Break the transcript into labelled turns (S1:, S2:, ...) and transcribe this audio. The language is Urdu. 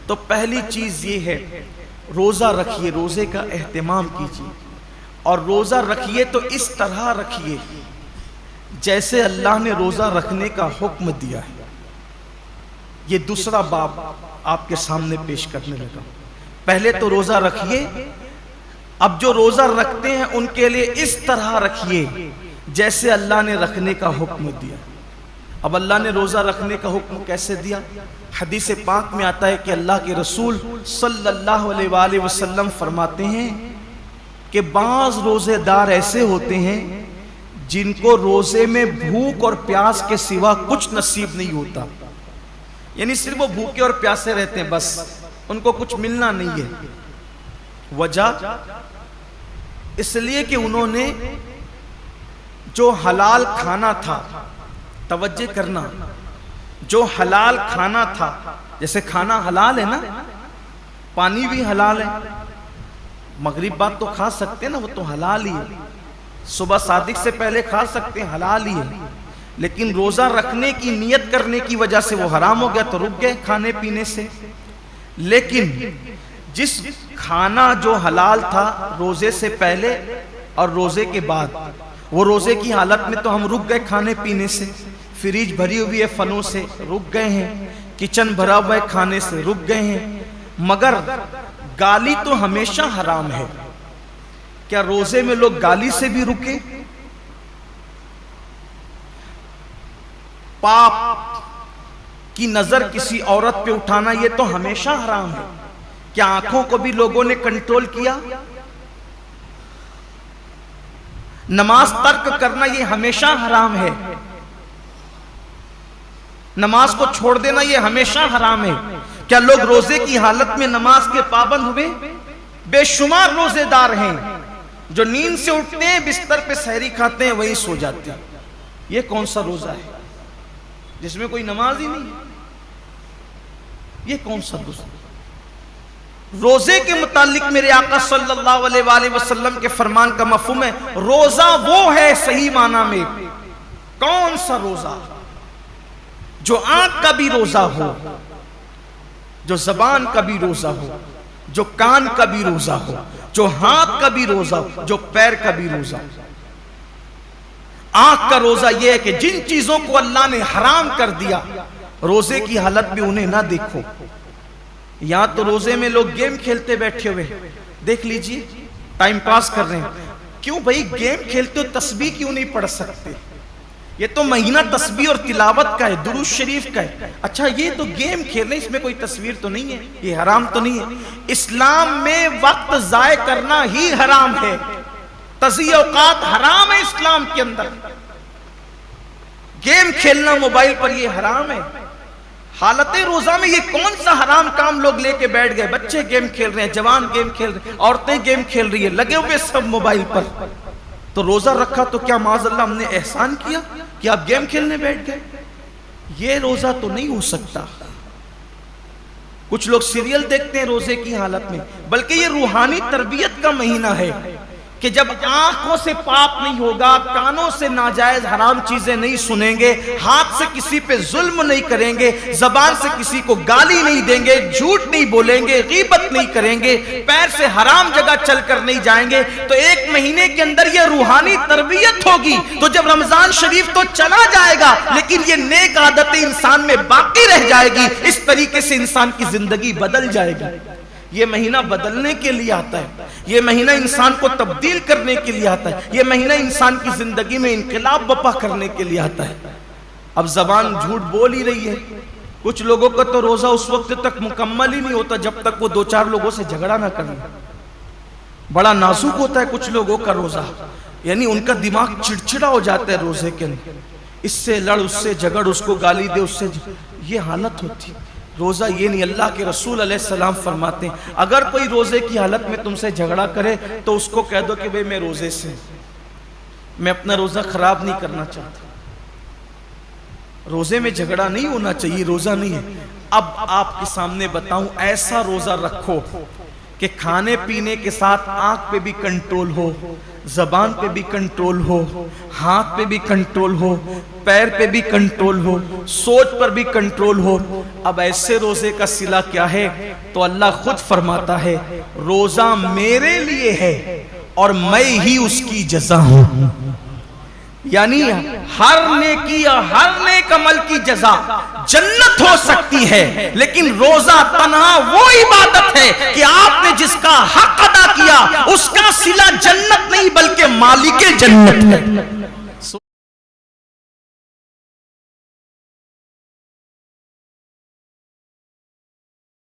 S1: تو پہلی چیز یہ ہے روزہ رکھیے، روزے کا اہتمام کیجیے، اور روزہ رکھیے تو اس طرح رکھیے جیسے اللہ نے روزہ رکھنے کا حکم دیا ہے۔ یہ دوسرا باب آپ کے سامنے پیش کرنے لگا۔ پہلے تو روزہ رکھیے، اب جو روزہ رکھتے ہیں ان کے لیے اس طرح رکھیے جیسے اللہ نے رکھنے کا حکم دیا۔ اب اللہ نے روزہ رکھنے کا حکم کیسے دیا؟ حدیث پاک میں آتا ہے کہ اللہ کے رسول صلی اللہ علیہ وآلہ وسلم فرماتے ہیں کہ بعض روزے دار ایسے ہوتے ہیں جن کو روزے میں بھوک اور پیاس کے سوا کچھ نصیب نہیں ہوتا، یعنی صرف وہ بھوکے اور پیاسے رہتے ہیں، بس ان کو کچھ ملنا نہیں ہے۔ وجہ اس لیے کہ انہوں نے جو حلال کھانا تھا، توجہ کرنا، جو حلال کھانا تھا، جیسے کھانا حلال ہے نا، پانی بھی حلال ہے، مغرب بعد تو کھا سکتے ہیں نا، وہ تو حلال ہی ہے، صبح صادق سے پہلے کھا سکتے ہیں، حلال ہی ہے، لیکن روزہ رکھنے کی نیت کرنے کی وجہ سے وہ حرام ہو گیا تو رک گئے کھانے پینے سے۔ لیکن جس کھانا جو حلال تھا روزے سے پہلے اور روزے کے بعد، وہ روزے کی حالت میں تو ہم رک گئے کھانے پینے سے، فریج بھری ہوئی ہے پھلوں سے رک گئے ہیں، کچن بھرا ہوا ہے کھانے سے رک گئے ہیں، مگر گالی تو ہمیشہ حرام ہے۔ کیا روزے میں لوگ گالی سے بھی رکے؟ پاپ کی نظر کسی عورت پہ اٹھانا یہ تو ہمیشہ حرام ہے۔ کیا آنکھوں کو بھی لوگوں نے کنٹرول کیا؟ نماز ترک کرنا یہ ہمیشہ حرام ہے، نماز کو چھوڑ دینا یہ ہمیشہ حرام ہے۔ کیا لوگ روزے کی حالت میں نماز کے پابند ہوئے؟ بے شمار روزے دار ہیں جو نیند سے اٹھتے ہیں، بستر پہ سحری کھاتے ہیں، وہیں سو جاتے ہیں۔ یہ کون سا روزہ ہے جس میں کوئی نماز ہی نہیں ہے؟ یہ کون سا روزہ؟ روزے کے متعلق میرے آقا صلی اللہ علیہ وآلہ وسلم کے فرمان کا مفہوم ہے روزہ وہ ہے صحیح معنی میں کون سا روزہ جو آنکھ کا بھی روزہ ہو، جو زبان کا بھی روزہ ہو، جو کان کا بھی روزہ ہو، جو ہاتھ کا بھی روزہ ہو، جو پیر کا بھی روزہ ہو۔ آنکھ کا روزہ یہ ہے کہ جن چیزوں کو اللہ نے حرام کر دیا روزے کی حالت میں انہیں نہ دیکھو۔ یہاں تو روزے میں لوگ گیم کھیلتے بیٹھے ہوئے، دیکھ لیجئے ٹائم پاس کر رہے ہیں۔ کیوں بھائی گیم کھیلتے ہو، تسبیح کیوں نہیں پڑھ سکتے؟ یہ تو مہینہ تسبیح اور تلاوت کا ہے، درود شریف کا ہے۔ اچھا یہ تو گیم کھیلنے، اس میں کوئی تصویر تو نہیں ہے، یہ حرام تو نہیں ہے۔ اسلام میں وقت ضائع کرنا ہی حرام ہے، تضییع اوقات حرام ہے اسلام کے اندر۔ گیم کھیلنا موبائل پر یہ حرام ہے۔ حالت روزہ میں یہ کون سا حرام کام لوگ لے کے بیٹھ گئے؟ بچے گیم کھیل رہے ہیں، جوان گیم کھیل رہے ہیں، عورتیں گیم کھیل رہی ہیں، لگے ہوئے سب موبائل پر۔ تو روزہ رکھا تو کیا معاذ اللہ ہم نے احسان کیا کہ آپ گیم کھیلنے بیٹھ گئے؟ یہ روزہ تو نہیں ہو سکتا۔ کچھ لوگ سیریل دیکھتے ہیں روزے کی حالت میں، بلکہ یہ روحانی تربیت کا مہینہ ہے کہ جب آنکھوں سے پاک نہیں ہوگا، کانوں سے ناجائز حرام چیزیں نہیں سنیں گے، ہاتھ سے کسی پہ ظلم نہیں کریں گے، زبان سے کسی کو گالی نہیں دیں گے، جھوٹ نہیں بولیں گے، غیبت نہیں کریں گے، پیر سے حرام جگہ چل کر نہیں جائیں گے، تو ایک مہینے کے اندر یہ روحانی تربیت ہوگی۔ تو جب رمضان شریف تو چلا جائے گا لیکن یہ نیک عادتیں انسان میں باقی رہ جائے گی، اس طریقے سے انسان کی زندگی بدل جائے گی۔ یہ مہینہ بدلنے کے لیے آتا ہے، یہ مہینہ انسان کو تبدیل کرنے کے لیے آتا ہے، یہ مہینہ انسان کی زندگی میں انقلاب برپا کرنے کے لیے آتا ہے۔ اب زبان جھوٹ بول ہی رہی ہے۔ کچھ لوگوں کا تو روزہ اس وقت تک مکمل ہی نہیں ہوتا جب تک وہ دو چار لوگوں سے جھگڑا نہ کریں۔ بڑا نازک ہوتا ہے کچھ لوگوں کا روزہ، یعنی ان کا دماغ چڑچڑا ہو جاتا ہے روزے کے اندر، اس سے لڑ، اس سے جھگڑ، اس کو گالی دے، اس سے یہ حالت ہوتی ہے۔ روزہ یہ نہیں، اللہ کے رسول علیہ السلام فرماتے ہیں اگر کوئی روزے کی حالت میں تم سے جھگڑا کرے تو اس کو کہہ دو کہ بھئی میں روزے سے، میں اپنا روزہ خراب نہیں کرنا چاہتا۔ روزے میں جھگڑا نہیں ہونا چاہیے، روزہ نہیں ہے۔ اب آپ کے سامنے بتاؤں، ایسا روزہ رکھو کہ کھانے پینے کے ساتھ آنکھ پہ بھی کنٹرول ہو، زبان پہ بھی کنٹرول ہو، ہاتھ پہ بھی کنٹرول ہو، پیر پہ بھی کنٹرول ہو، سوچ پر بھی کنٹرول ہو۔ اب ایسے روزے کا صلہ کیا ہے؟ تو اللہ خود فرماتا ہے روزہ میرے لیے ہے اور میں ہی اس کی جزا ہوں۔ یعنی ہر نیکی یا ہر نیک عمل کی جزا جنت ہو سکتی ہے، لیکن روزہ تنہا وہ عبادت ہے کہ آپ نے جس کا حق ادا کیا اس کا صلہ جنت نہیں بلکہ مالک جنت ہے۔